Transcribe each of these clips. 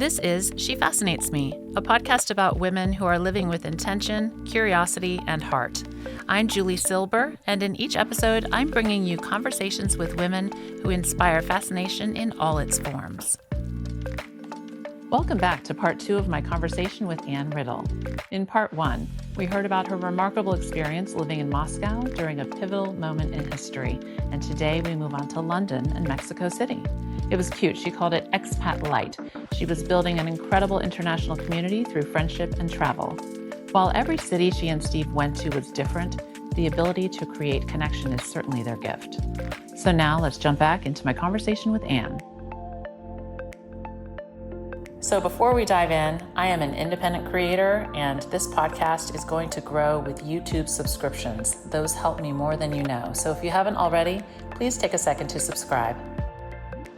This is She Fascinates Me, a podcast about women who are living with intention, curiosity, and heart. I'm Julie Silber, and in each episode, I'm bringing you conversations with women who inspire fascination in all its forms. Welcome back to part 2 of my conversation with Ann Riddle. In part 1, we heard about her remarkable experience living in Moscow during a pivotal moment in history, and today we move on to London and Mexico City. It was cute. She called it Expat Light. She was building an incredible international community through friendship and travel. While every city she and Steve went to was different, the ability to create connection is certainly their gift. So now let's jump back into my conversation with Ann. So before we dive in, I am an independent creator, and this podcast is going to grow with YouTube subscriptions. Those help me more than you know. So if you haven't already, please take a second to subscribe.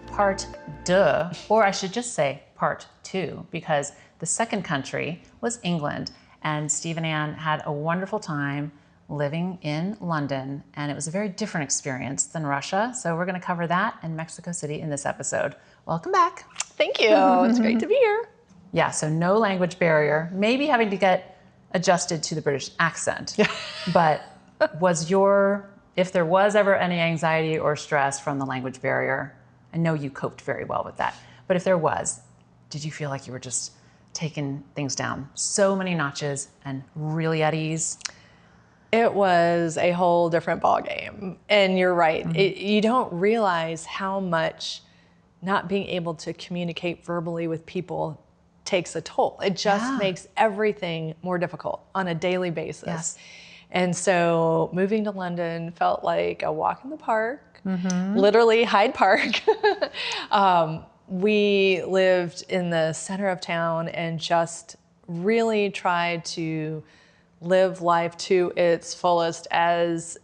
Part 2, or I should just say part 2, because the second country was England, and Steve and Ann had a wonderful time living in London, and it was a very different experience than Russia. So we're going to cover that and Mexico City in this episode. Welcome back. Thank you. It's great to be here. Yeah, so no language barrier, maybe having to get adjusted to the British accent. But if there was ever any anxiety or stress from the language barrier, I know you coped very well with that. But if there was, did you feel like you were just taking things down so many notches and really at ease? It was a whole different ballgame. And you're right. Mm-hmm. You don't realize how much not being able to communicate verbally with people takes a toll. It just makes everything more difficult on a daily basis. Yes. And so moving to London felt like a walk in the park, literally Hyde Park. We lived in the center of town and just really tried to live life to its fullest as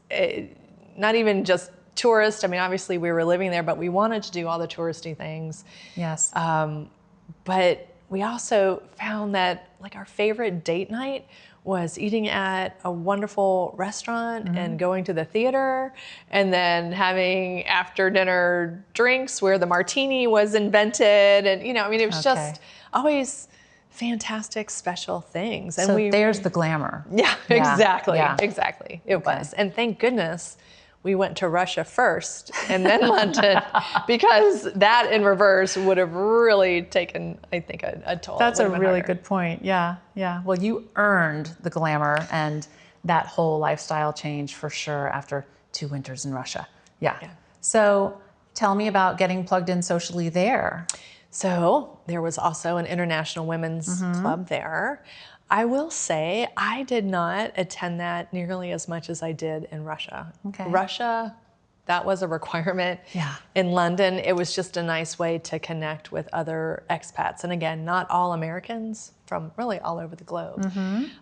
not even just tourist. I mean, obviously we were living there, but we wanted to do all the touristy things. Yes. But we also found that like our favorite date night was eating at a wonderful restaurant and going to the theater and then having after dinner drinks where the martini was invented. And, it was just always fantastic, special things. And so there's the glamour. Yeah, exactly. Yeah. Exactly. It was. And thank goodness we went to Russia first and then London, because that in reverse would have really taken, I think, a toll. That's a really good point. Yeah. Well, you earned the glamour and that whole lifestyle change for sure after 2 winters in Russia. Yeah. So tell me about getting plugged in socially there. So there was also an international women's club there. I will say I did not attend that nearly as much as I did in Russia. Okay. Russia, that was a requirement. Yeah. In London, it was just a nice way to connect with other expats. And again, not all Americans, from really all over the globe.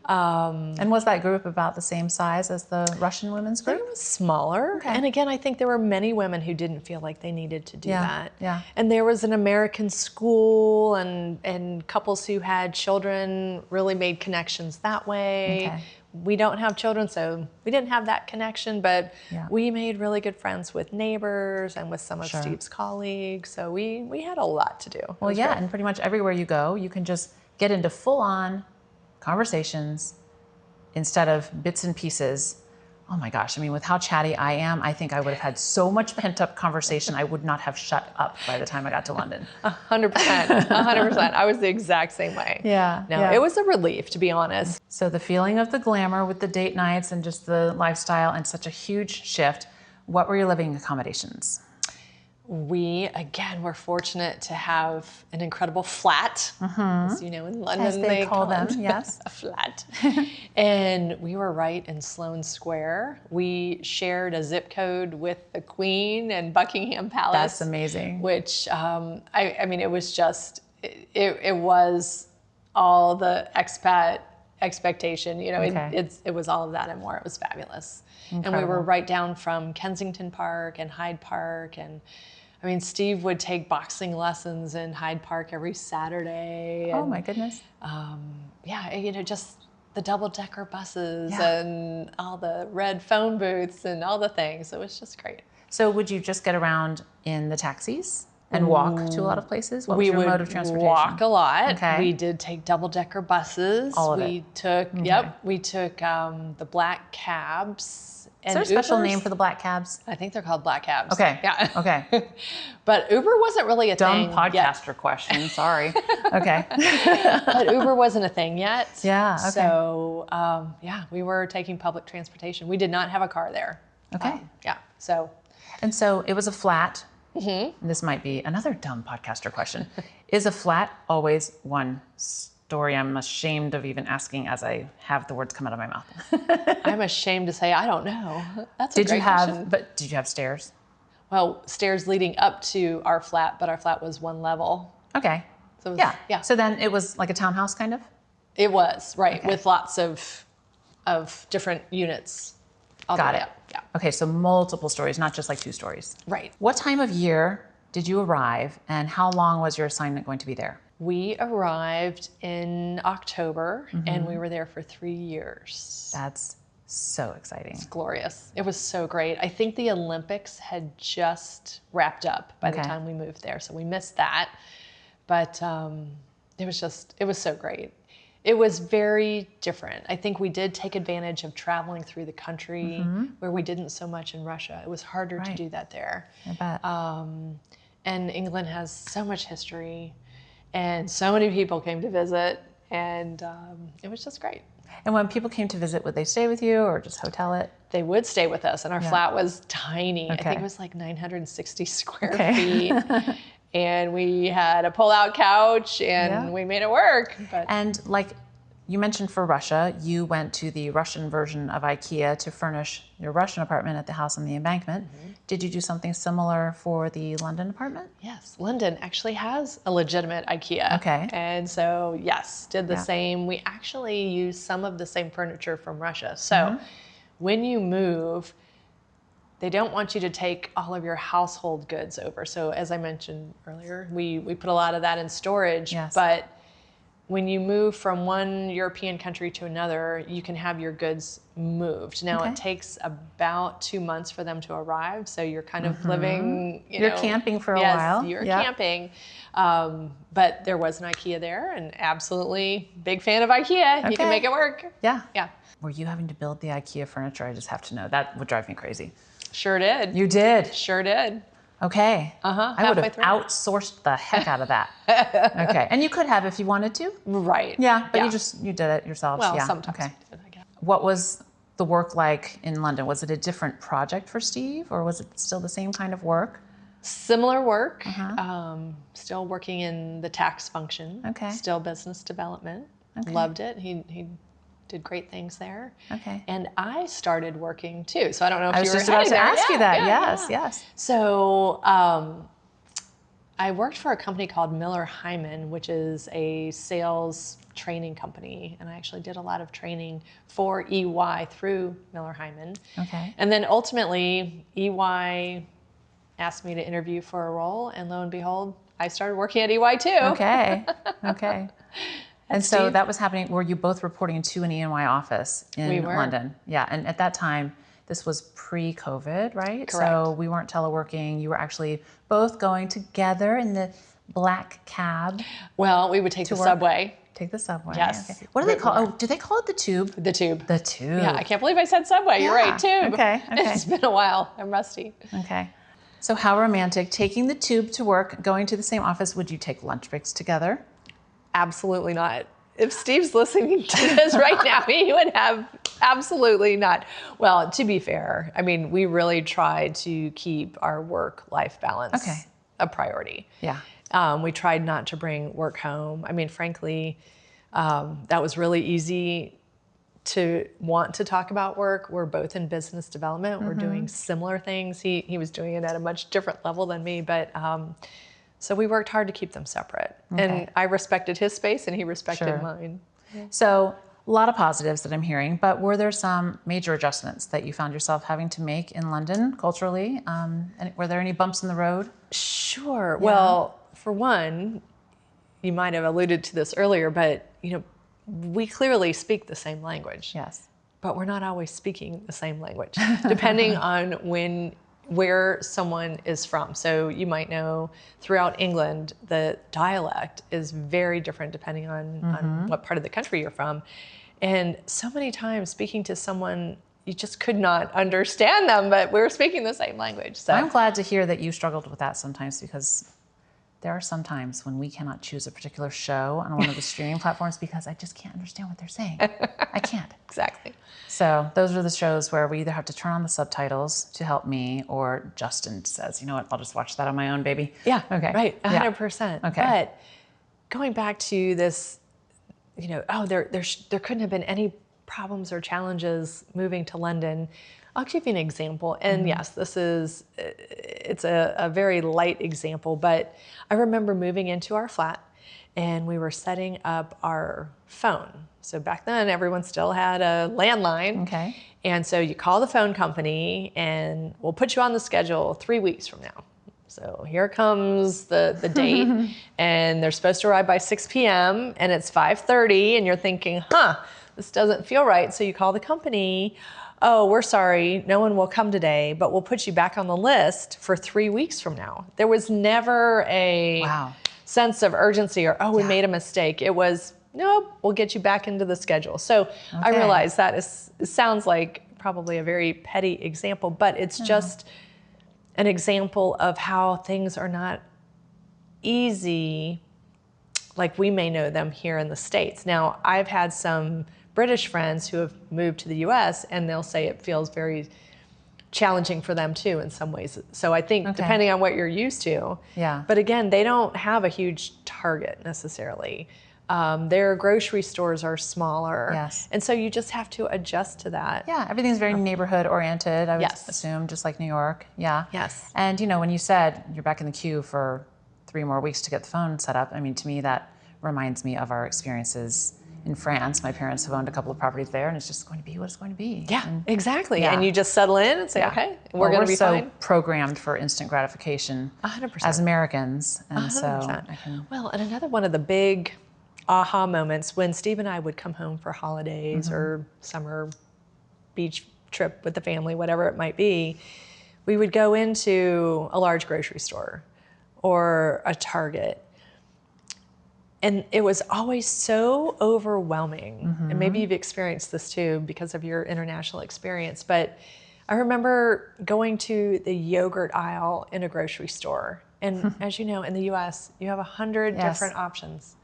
And was that group about the same size as the Russian women's group? It was smaller. Okay. And again, I think there were many women who didn't feel like they needed to do that. Yeah. And there was an American school and couples who had children really made connections that way. Okay. We don't have children, so we didn't have that connection, but we made really good friends with neighbors and with some of Steve's colleagues. So we had a lot to do. Well, yeah, and pretty much everywhere you go, you can just get into full-on conversations instead of bits and pieces. Oh my gosh, with how chatty I am, I think I would have had so much pent-up conversation, I would not have shut up by the time I got to London. 100%, 100%. I was the exact same way. It was a relief, to be honest. So the feeling of the glamour with the date nights and just the lifestyle and such a huge shift, what were your living accommodations? We, again, were fortunate to have an incredible flat. As you know, in London, as they call them, yes. A flat. And we were right in Sloane Square. We shared a zip code with the Queen and Buckingham Palace. That's amazing. Which, it was just, it was all the expat expectation. It was all of that and more. It was fabulous. Incredible. And we were right down from Kensington Park and Hyde Park. And Steve would take boxing lessons in Hyde Park every Saturday. Oh my goodness. Just the double-decker buses and all the red phone booths and all the things. It was just great. So would you just get around in the taxis? And walk to a lot of places? What was We your mode would of transportation? walk a lot. Okay. We did take double-decker buses. All of we it. took, Okay. we took the black cabs. Is And there a special Ubers. name for the black cabs? I think they're called black cabs. Okay. Yeah. Okay. But Uber wasn't really a Dumb thing podcaster yet. question. Sorry. Okay. But Uber wasn't a thing yet. Yeah, okay. So, yeah, we were taking public transportation. We did not have a car there. Okay. Yeah. So, And so it was a flat. Mm-hmm. This might be another dumb podcaster question. Is a flat always one story? I'm ashamed of even asking as I have the words come out of my mouth. I'm ashamed to say I don't know. That's a great question. But did you have stairs? Well, stairs leading up to our flat, but our flat was one level. Okay. So it was, Yeah. yeah. So then it was like a townhouse kind of? It was, right, Okay. with lots of different units. All the Got way it. up. Yeah. Okay, so multiple stories, not just like 2 stories. Right. What time of year did you arrive and how long was your assignment going to be there? We arrived in October and we were there for 3 years. That's so exciting. Glorious. It was so great. I think the Olympics had just wrapped up by the Okay. time we moved there, so we missed that. But it was so great. It was very different. I think we did take advantage of traveling through the country where we didn't so much in Russia. It was harder to Right. do that there. I bet. And England has so much history and so many people came to visit and it was just great. And when people came to visit, would they stay with you or just hotel it? They would stay with us and our flat was tiny. I Okay. think it was like 960 square Okay. feet. And we had a pull-out couch and we made it work. But And like you mentioned for Russia, you went to the Russian version of IKEA to furnish your Russian apartment at the house on the embankment. Did you do something similar for the London apartment? yes, London actually has a legitimate IKEA. Okay. And so, yes, did the Yeah. same. We actually used some of the same furniture from Russia. So when you move, they don't want you to take all of your household goods over. So as I mentioned earlier, we put a lot of that in storage. Yes. But when you move from one European country to another, you can have your goods moved. Now Okay. it takes about 2 months for them to arrive. So you're kind of living, You're camping for a while. You're Yep. camping. But there was an IKEA there and absolutely big fan of IKEA. You Okay. can make it work. Yeah. Yeah, Were you having to build the IKEA furniture? I just have to know. That would drive me crazy. sure did. You did? Sure did. Okay. Uh-huh, I would have halfway through. outsourced the heck out of that. Okay. And you could have if you wanted to. Right. Yeah, but you did it yourselves. Well, yeah. sometimes Okay. we did, I guess. What was the work like in London? Was it a different project for Steve or was it still the same kind of work? Similar work, Uh-huh. still working in the tax function. Okay. Still business development. Okay. Loved it. He did great things there. Okay. And I started working too. So I don't know if I you was were just about heading to there. ask you Yeah, that. yeah, Yes, yeah. yes. So I worked for a company called Miller Hyman, which is a sales training company. And I actually did a lot of training for EY through Miller Hyman. Okay. And then ultimately, EY asked me to interview for a role. And lo and behold, I started working at EY too. Okay. Okay. And so Steve? that was happening. Were you both reporting to an EY office in We were. London? Yeah. And at that time, this was pre-COVID, right? Correct. So we weren't teleworking. You were actually both going together in the black cab. Well, we would take the work. subway, Take the subway. Yes. Okay. What do they call? Oh, do they call it the tube? the tube. The tube. Yeah, I can't believe I said subway. You're Yeah. right, tube. Okay, okay. It's been a while. I'm rusty. Okay. So how romantic. Taking the tube to work, going to the same office. Would you take lunch breaks together? Absolutely not. If Steve's listening to this right now, he would have absolutely not. Well, to be fair, I mean, we really tried to keep our work-life balance Okay. a priority. Yeah. We tried not to bring work home. I mean, frankly, that was really easy to want to talk about work. We're both in business development. We're doing similar things. He was doing it at a much different level than me, but so we worked hard to keep them separate. And I respected his space and he respected Sure. mine. So a lot of positives that I'm hearing, but were there some major adjustments that you found yourself having to make in London culturally? And were there any bumps in the road? Sure. Well, for one, you might have alluded to this earlier, but we clearly speak the same language. Yes. But we're not always speaking the same language, depending on when where someone is from. So you might know throughout England, the dialect is very different depending on what part of the country you're from. And so many times speaking to someone, you just could not understand them, but we were speaking the same language. So I'm glad to hear that you struggled with that sometimes, because there are some times when we cannot choose a particular show on one of the streaming platforms because I just can't understand what they're saying. I can't. Exactly. So those are the shows where we either have to turn on the subtitles to help me, or Justin says, you know what, I'll just watch that on my own, baby. Yeah, okay. Right, 100%. Yeah. Okay. But going back to this, there couldn't have been any problems or challenges moving to London. I'll give you an example. And yes, it's a very light example, but I remember moving into our flat and we were setting up our phone. So back then everyone still had a landline. Okay. And so you call the phone company and we'll put you on the schedule 3 weeks from now. So here comes the date and they're supposed to arrive by 6 p.m. and it's 5:30 and you're thinking, this doesn't feel right. So you call the company. Oh, we're sorry, no one will come today, but we'll put you back on the list for 3 weeks from now. There was never a sense of urgency or, we made a mistake. It was, nope, we'll get you back into the schedule. So I realize that it sounds like probably a very petty example, but it's just an example of how things are not easy like we may know them here in the States. Now, I've had some British friends who have moved to the US and they'll say it feels very challenging for them too in some ways. So I think depending on what you're used to. Yeah. But again, they don't have a huge target necessarily. Their grocery stores are smaller. Yes. And so you just have to adjust to that. Yeah, everything's very neighborhood oriented, I would assume, just like New York. Yeah. Yes. And when you said you're back in the queue for 3 more weeks to get the phone set up, I mean, to me that reminds me of our experiences in France. My parents have owned a couple of properties there, and it's just going to be what it's going to be. Yeah, and, exactly. And you just settle in and say, okay, we're going to be so fine. programmed for instant gratification 100%. as Americans. And 100%. So Well, and another one of the big aha moments when Steve and I would come home for holidays or summer beach trip with the family, whatever it might be, we would go into a large grocery store or a Target. And it was always so overwhelming. And maybe you've experienced this too because of your international experience. But I remember going to the yogurt aisle in a grocery store. And as you know, in the US, you have 100 different options.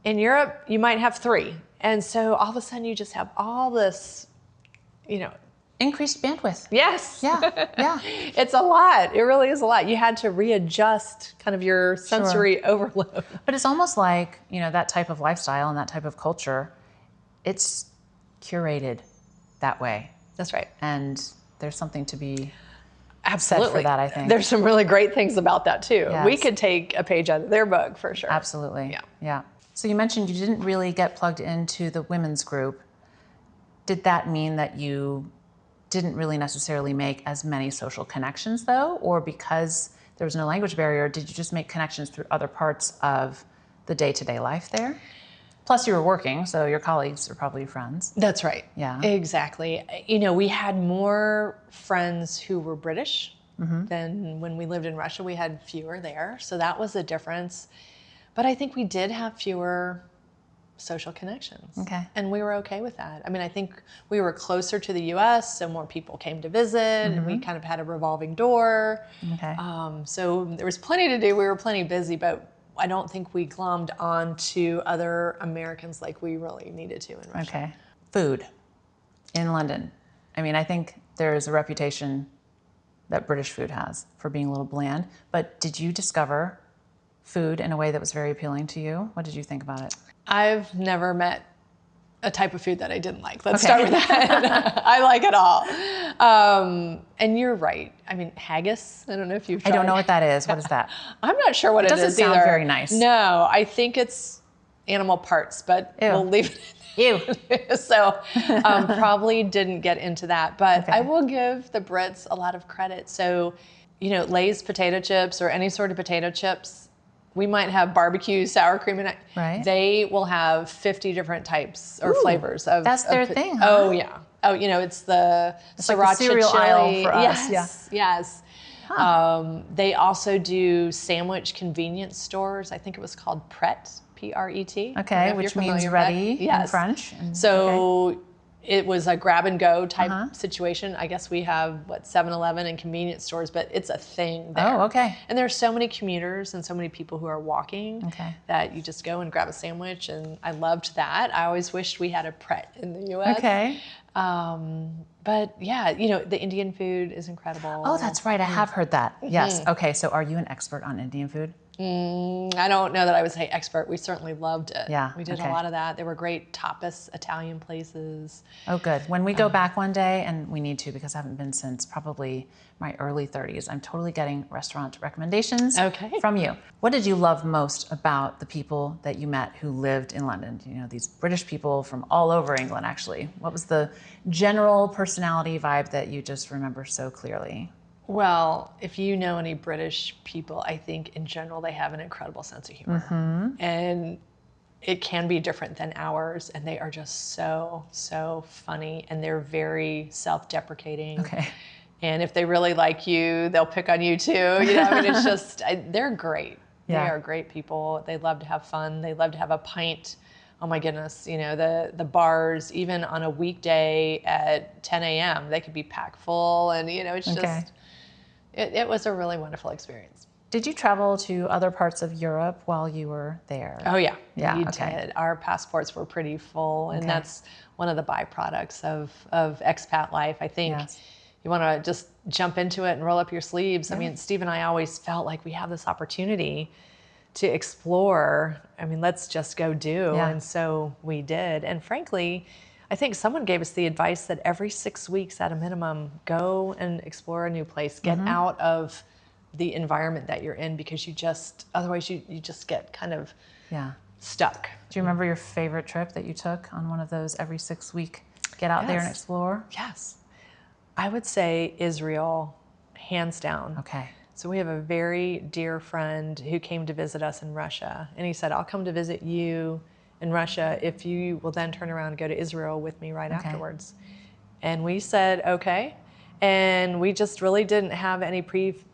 In Europe, you might have 3. And so all of a sudden you just have all this, increased bandwidth. Yes. Yeah, yeah. It's a lot. It really is a lot. You had to readjust kind of your sensory overload. But it's almost like, that type of lifestyle and that type of culture, it's curated that way. That's right. And there's something to be Absolutely. said for that, I think. There's some really great things about that too. Yes. We could take a page out of their book for sure. Absolutely. Yeah. So you mentioned you didn't really get plugged into the women's group. Did that mean that you didn't really necessarily make as many social connections though? Or because there was no language barrier, did you just make connections through other parts of the day-to-day life there? Plus you were working, so your colleagues are probably your friends. That's right. Yeah. Exactly. We had more friends who were British than when we lived in Russia. We had fewer there. So that was a difference. But I think we did have fewer social connections. Okay. And we were okay with that. I mean, I think we were closer to the US, so more people came to visit, and we kind of had a revolving door. Okay. So there was plenty to do. We were plenty busy, but I don't think we glommed onto other Americans like we really needed to in Russia. Okay. Food in London. I mean, I think there is a reputation that British food has for being a little bland, but did you discover food in a way that was very appealing to you? What did you think about it? I've never met a type of food that I didn't like. Let's start with that. I like it all. And you're right. I mean, haggis, I don't know if you've tried. I don't know what that is. What is that? I'm not sure what it is doesn't sound either. very nice. No, I think it's animal parts, but we'll leave it. Ew. So probably didn't get into that. But I will give the Brits a lot of credit. So, Lay's potato chips or any sort of potato chips, we might have barbecue, sour cream, and right. They will have 50 different types or flavors of. That's their thing. Huh? Oh yeah. Oh, it's the It's like sriracha the cereal chili. aisle for us. Yes, yes. They also do sandwich convenience stores. I think it was called Pret, P-R-E-T. Okay, which means ready in French. So it was a grab and go type situation. I guess we have 7-Eleven and convenience stores, but it's a thing there. Oh, okay. And there's so many commuters and so many people who are walking that you just go and grab a sandwich, and I loved that. I always wished we had a Pret in the U.S. Okay. But yeah, the Indian food is incredible. Oh, that's right. I have heard that. Yes. Okay. So are you an expert on Indian food? I don't know that I would say expert. We certainly loved it. Yeah. We did a lot of that. There were great tapas Italian places. Oh, good. When we go back one day, and we need to because I haven't been since probably my early 30s, I'm totally getting restaurant recommendations from you. What did you love most about the people that you met who lived in London? These British people from all over England, actually. What was the general personality vibe that you just remember so clearly? Well, if you know any British people, I think in general they have an incredible sense of humor. And it can be different than ours, and they are just so funny, and they're very self-deprecating. Okay. And if they really like you, they'll pick on you too. It's just, they're great. Yeah. They are great people. They love to have fun. They love to have a pint. Oh my goodness, the bars, even on a weekday at 10 a.m., they could be packed full, and it's just, it was a really wonderful experience. Did you travel to other parts of Europe while you were there? Oh yeah, we did. Our passports were pretty full, and that's one of the byproducts of expat life. I think you want to just jump into it and roll up your sleeves. I mean, Steve and I always felt like we have this opportunity to explore. I mean, let's just go do. And so we did. And frankly, I think someone gave us the advice that every 6 weeks at a minimum, go and explore a new place, get out of the environment that you're in, because otherwise you just get kind of stuck. Do you remember your favorite trip that you took on one of those every 6 week get out there and explore? Yes. I would say Israel, hands down. Okay. So we have a very dear friend who came to visit us in Russia, and he said, I'll come to visit you in Russia if you will then turn around and go to Israel with me right afterwards. And we said, okay. And we just really didn't have any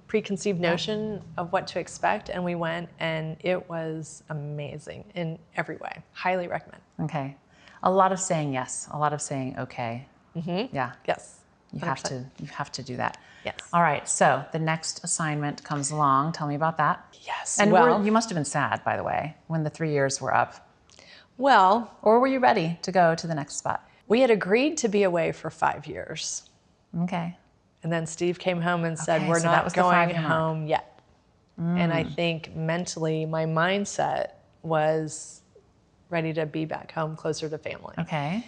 preconceived notion of what to expect. And we went, and it was amazing in every way. Highly recommend. Okay. A lot of saying yes, a lot of saying okay. Yeah. Yes. You have to do that. Yes. All right. So the next assignment comes along. Tell me about that. Yes. And you must have been sad, by the way, when the 3 years were up. Well, or were you ready to go to the next spot? We had agreed to be away for 5 years. Okay. And then Steve came home and said, we're not going home yet. And I think mentally my mindset was ready to be back home closer to family. Okay.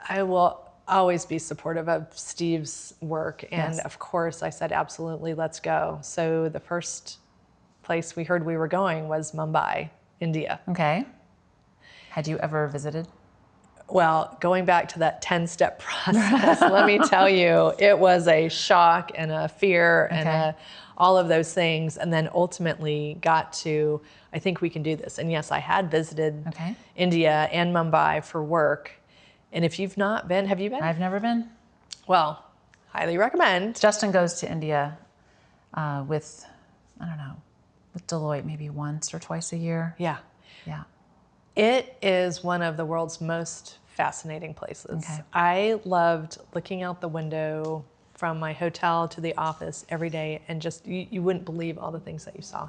I will always be supportive of Steve's work. And of course I said, absolutely, let's go. So the first place we heard we were going was Mumbai, India. Okay. Had you ever visited? Well, going back to that 10-step process, let me tell you, it was a shock and a fear and all of those things. And then ultimately got to, I think we can do this. And yes, I had visited India and Mumbai for work. And if you've not been, have you been? I've never been. Well, highly recommend. Justin goes to India with Deloitte maybe once or twice a year. Yeah. Yeah. It is one of the world's most fascinating places. Okay. I loved looking out the window from my hotel to the office every day, and just, you wouldn't believe all the things that you saw.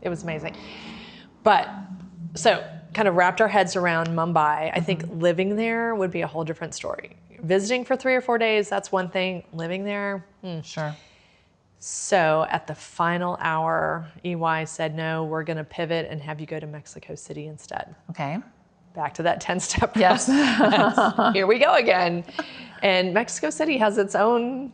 It was amazing. But, so, kind of wrapped our heads around Mumbai. I think living there would be a whole different story. Visiting for 3 or 4 days, that's one thing. Living there, Sure. So at the final hour, EY said, no, we're going to pivot and have you go to Mexico City instead. Okay. Back to that 10-step process. Yes. Here we go again. And Mexico City has its own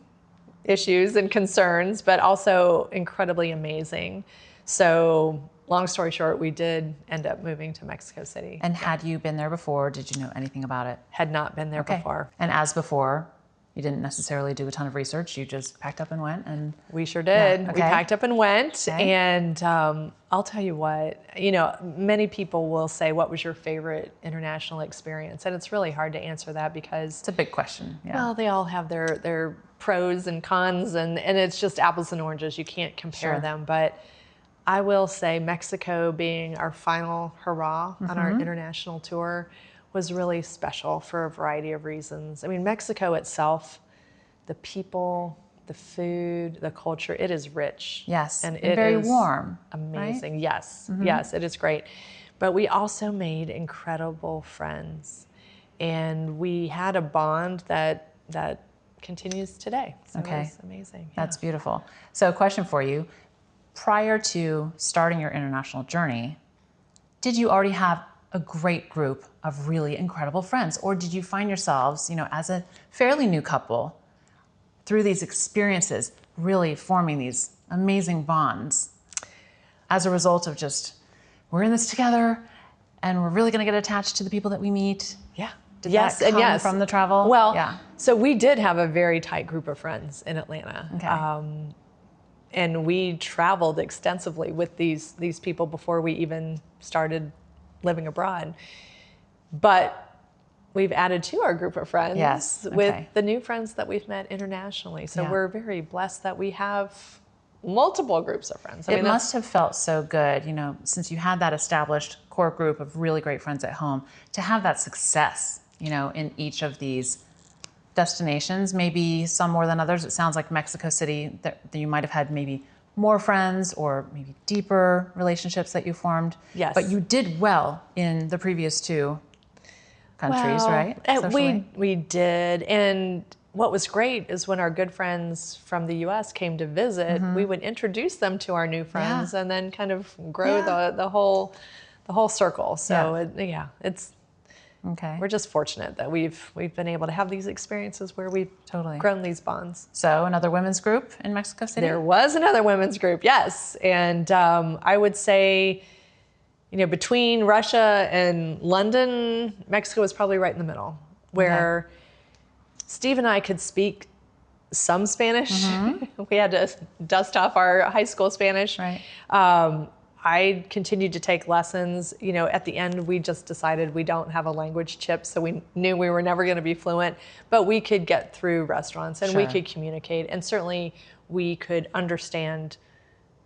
issues and concerns, but also incredibly amazing. So long story short, we did end up moving to Mexico City. And had you been there before? Did you know anything about it? Had not been there before. And as before, you didn't necessarily do a ton of research. You just packed up and went. And we sure did. Yeah, We okay. packed up and went. Okay. And I'll tell you what, many people will say, what was your favorite international experience? And it's really hard to answer that because It's a big question. Yeah. well, they all have their pros and cons, and it's just apples and oranges. You can't compare Sure. them. But I will say Mexico being our final hurrah on our international tour was really special for a variety of reasons. I mean, Mexico itself, the people, the food, the culture, it is rich. Yes, And and it very is warm, amazing. right? Yes, yes, it is great. But we also made incredible friends. And we had a bond that continues today. So Okay. it was amazing. That's beautiful. So, question for you. Prior to starting your international journey, did you already have a great group of really incredible friends? Or did you find yourselves, as a fairly new couple, through these experiences, really forming these amazing bonds as a result of just, we're in this together and we're really going to get attached to the people that we meet? Yeah. Did yes, that and come yes. from the travel? Well, yeah. So we did have a very tight group of friends in Atlanta. Okay. And we traveled extensively with these people before we even started living abroad. But we've added to our group of friends Yes, with okay. the new friends that we've met internationally. So Yeah. we're very blessed that we have multiple groups of friends. It must have felt so good, since you had that established core group of really great friends at home, to have that success, in each of these destinations, maybe some more than others. It sounds like Mexico City, that you might have had maybe more friends or maybe deeper relationships that you formed. Yes. But you did well in the previous two countries, right? Socially. We did. And what was great is when our good friends from the U.S. came to visit, we would introduce them to our new friends and then kind of grow the whole circle. So it's Okay. we're just fortunate that we've been able to have these experiences where we've Totally. grown these bonds. So another women's group in Mexico City? There was another women's group, yes. And I would say, between Russia and London, Mexico was probably right in the middle, where Steve and I could speak some Spanish. We had to dust off our high school Spanish. Right. I continued to take lessons. At the end, we just decided we don't have a language chip, so we knew we were never going to be fluent, but we could get through restaurants and we Sure. could communicate, and certainly we could understand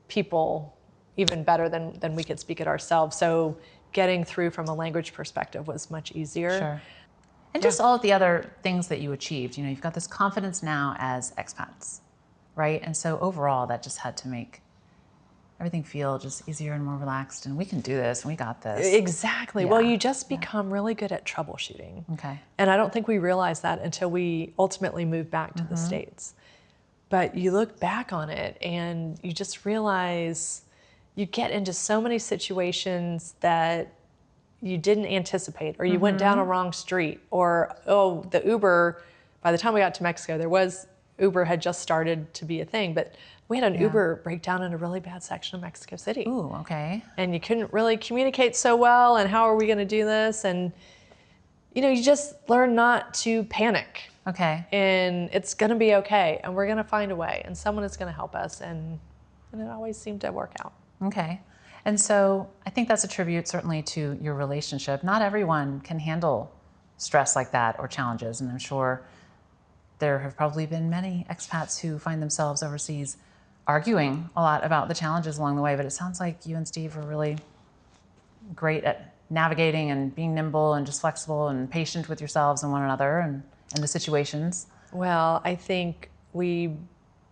people even better than we could speak it ourselves. So getting through from a language perspective was much easier. Sure. And just all of the other things that you achieved. You've got this confidence now as expats, right? And so overall, that just had to make everything feel just easier and more relaxed. And we can do this, and we got this. Exactly. Yeah. Well, you just become really good at troubleshooting. Okay. And I don't think we realized that until we ultimately moved back to the States. But you look back on it and you just realize you get into so many situations that you didn't anticipate, or you went down a wrong street, or, the Uber, by the time we got to Mexico, Uber had just started to be a thing, but we had an Uber breakdown in a really bad section of Mexico City. Ooh, okay. And you couldn't really communicate so well, and how are we going to do this? And, you just learn not to panic. Okay. And it's going to be okay, and we're going to find a way, and someone is going to help us, and it always seemed to work out. Okay. And so I think that's a tribute certainly to your relationship. Not everyone can handle stress like that or challenges, and I'm sure there have probably been many expats who find themselves overseas arguing a lot about the challenges along the way, but it sounds like you and Steve are really great at navigating and being nimble and just flexible and patient with yourselves and one another and the situations. Well, I think we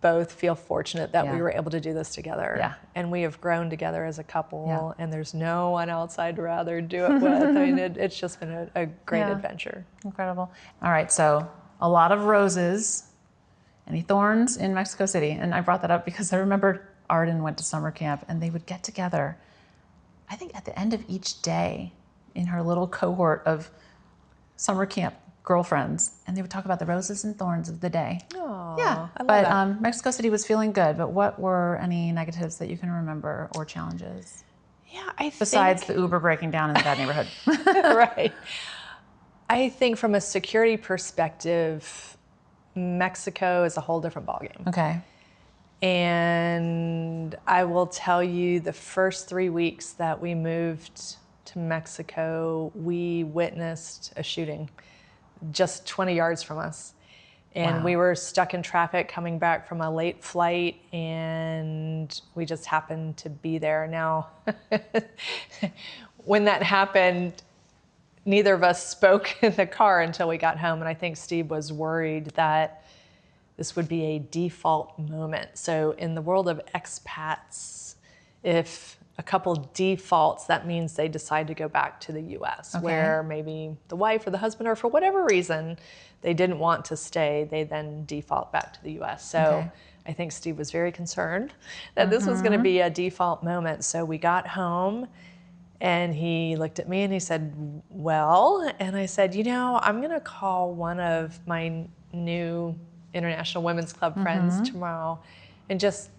both feel fortunate that we were able to do this together. Yeah. And we have grown together as a couple, Yeah. and there's no one else I'd rather do it with. I mean, it's just been a great adventure. Incredible. All right, so a lot of roses. Any thorns in Mexico City? And I brought that up because I remember Arden went to summer camp and they would get together, I think at the end of each day in her little cohort of summer camp girlfriends, and they would talk about the roses and thorns of the day. Oh, Yeah, I love but that. Mexico City was feeling good, but what were any negatives that you can remember or challenges? Yeah, I Besides think, the Uber breaking down in the bad neighborhood. right. I think from a security perspective, Mexico is a whole different ballgame. Okay. And I will tell you, the first 3 weeks that we moved to Mexico, we witnessed a shooting just 20 yards from us. And Wow. we were stuck in traffic coming back from a late flight, and we just happened to be there. Now, when that happened, neither of us spoke in the car until we got home. And I think Steve was worried that this would be a default moment. So in the world of expats, if a couple defaults, that means they decide to go back to the US, Okay. where maybe the wife or the husband, or for whatever reason, they didn't want to stay, they then default back to the US. So Okay. I think Steve was very concerned that this was gonna be a default moment. So we got home and he looked at me and he said, well, and I said, I'm gonna call one of my new International Women's Club friends tomorrow and just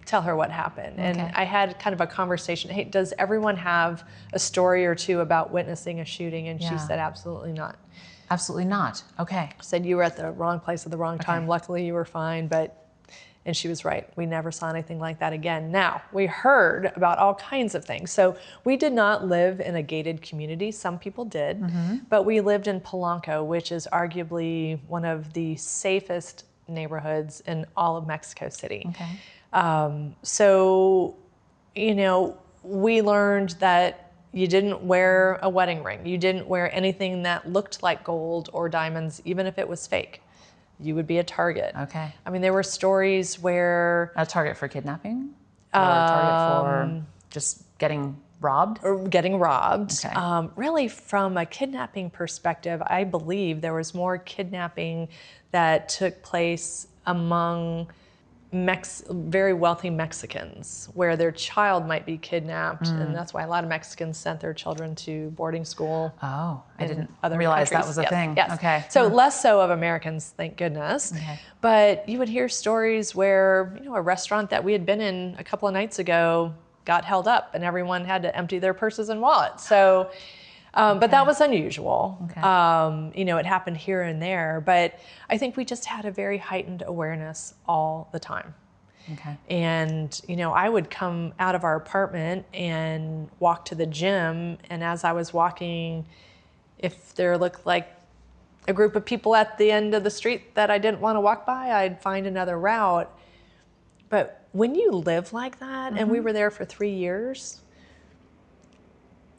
tell her what happened. And I had kind of a conversation. Hey, does everyone have a story or two about witnessing a shooting? And she said, absolutely not. Absolutely not. Okay. Said you were at the wrong place at the wrong time. Luckily you were fine, and she was right. We never saw anything like that again. Now, we heard about all kinds of things. So we did not live in a gated community. Some people did, but we lived in Polanco, which is arguably one of the safest neighborhoods in all of Mexico City. Okay. So, we learned that you didn't wear a wedding ring. You didn't wear anything that looked like gold or diamonds, even if it was fake. You would be a target. Okay. I mean, there were stories where... A target for kidnapping? Or a target for just getting robbed? Or getting robbed. Okay. Really, from a kidnapping perspective, I believe there was more kidnapping that took place among very wealthy Mexicans, where their child might be kidnapped, and that's why a lot of Mexicans sent their children to boarding school. Oh, I didn't other realize countries. that was a Yes, thing. yes. Okay. So less so of Americans, thank goodness. Okay. But you would hear stories where, a restaurant that we had been in a couple of nights ago got held up and everyone had to empty their purses and wallets. So, but that was unusual. Okay. It happened here and there, but I think we just had a very heightened awareness all the time. Okay. And, I would come out of our apartment and walk to the gym. And as I was walking, if there looked like a group of people at the end of the street that I didn't want to walk by, I'd find another route. But when you live like that, and we were there for 3 years,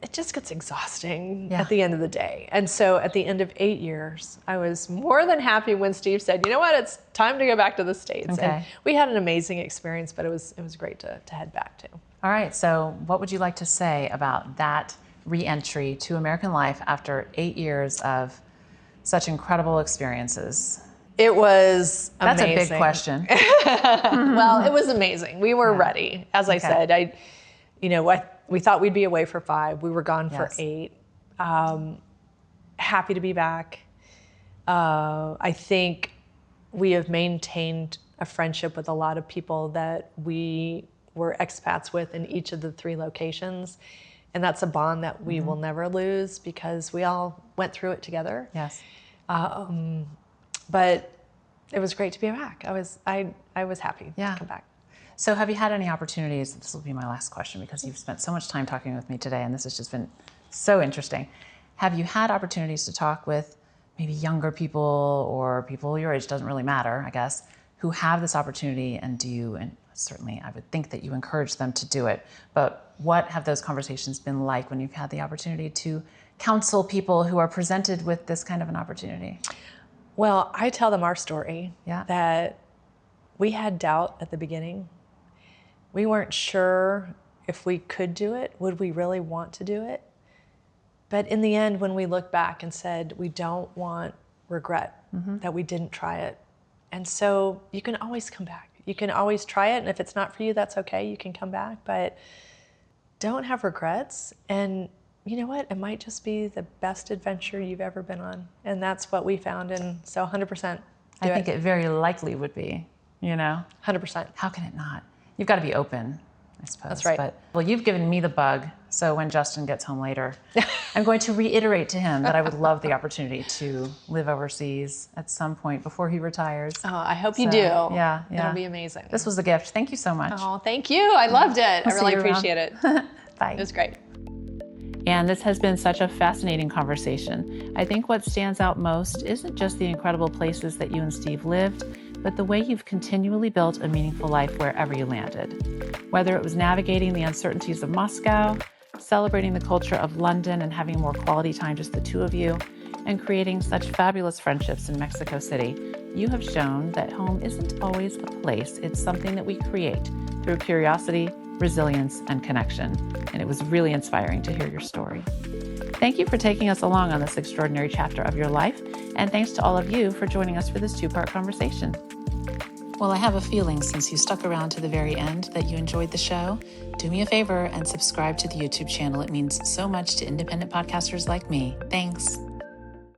it just gets exhausting at the end of the day. And so at the end of 8 years, I was more than happy when Steve said, you know what, it's time to go back to the States. Okay. And we had an amazing experience, but it was great to head back to. All right. So what would you like to say about that re-entry to American life after 8 years of such incredible experiences? It was amazing. That's a big question. Well, it was amazing. We were ready. As I said, we thought we'd be away for 5. We were gone for 8. Happy to be back. I think we have maintained a friendship with a lot of people that we were expats with in each of the 3 locations. And that's a bond that we will never lose because we all went through it together. Yes. But it was great to be back. I was happy to come back. So have you had any opportunities, this will be my last question because you've spent so much time talking with me today and this has just been so interesting. Have you had opportunities to talk with maybe younger people or people your age, doesn't really matter, I guess, who have this opportunity and certainly I would think that you encourage them to do it, but what have those conversations been like when you've had the opportunity to counsel people who are presented with this kind of an opportunity? Well, I tell them our story, Yeah. that we had doubt at the beginning. We weren't sure if we could do it. Would we really want to do it? But in the end, when we look back and said, we don't want regret that we didn't try it. And so you can always come back. You can always try it. And if it's not for you, that's okay. You can come back, but don't have regrets. And you know what? It might just be the best adventure you've ever been on. And that's what we found. And so 100% I think it very likely would be, 100%. How can it not? You've got to be open. I suppose. That's right. But, well, you've given me the bug. So when Justin gets home later, I'm going to reiterate to him that I would love the opportunity to live overseas at some point before he retires. Oh, I hope you do. Yeah. It'll be amazing. This was a gift. Thank you so much. Oh, thank you. I loved it. I really appreciate it. Bye. It was great. And this has been such a fascinating conversation. I think what stands out most isn't just the incredible places that you and Steve lived, but the way you've continually built a meaningful life wherever you landed. Whether it was navigating the uncertainties of Moscow, celebrating the culture of London and having more quality time just the two of you, and creating such fabulous friendships in Mexico City, you have shown that home isn't always a place, it's something that we create through curiosity, resilience, and connection. And it was really inspiring to hear your story. Thank you for taking us along on this extraordinary chapter of your life, and thanks to all of you for joining us for this two-part conversation. Well, I have a feeling since you stuck around to the very end that you enjoyed the show. Do me a favor and subscribe to the YouTube channel. It means so much to independent podcasters like me. Thanks.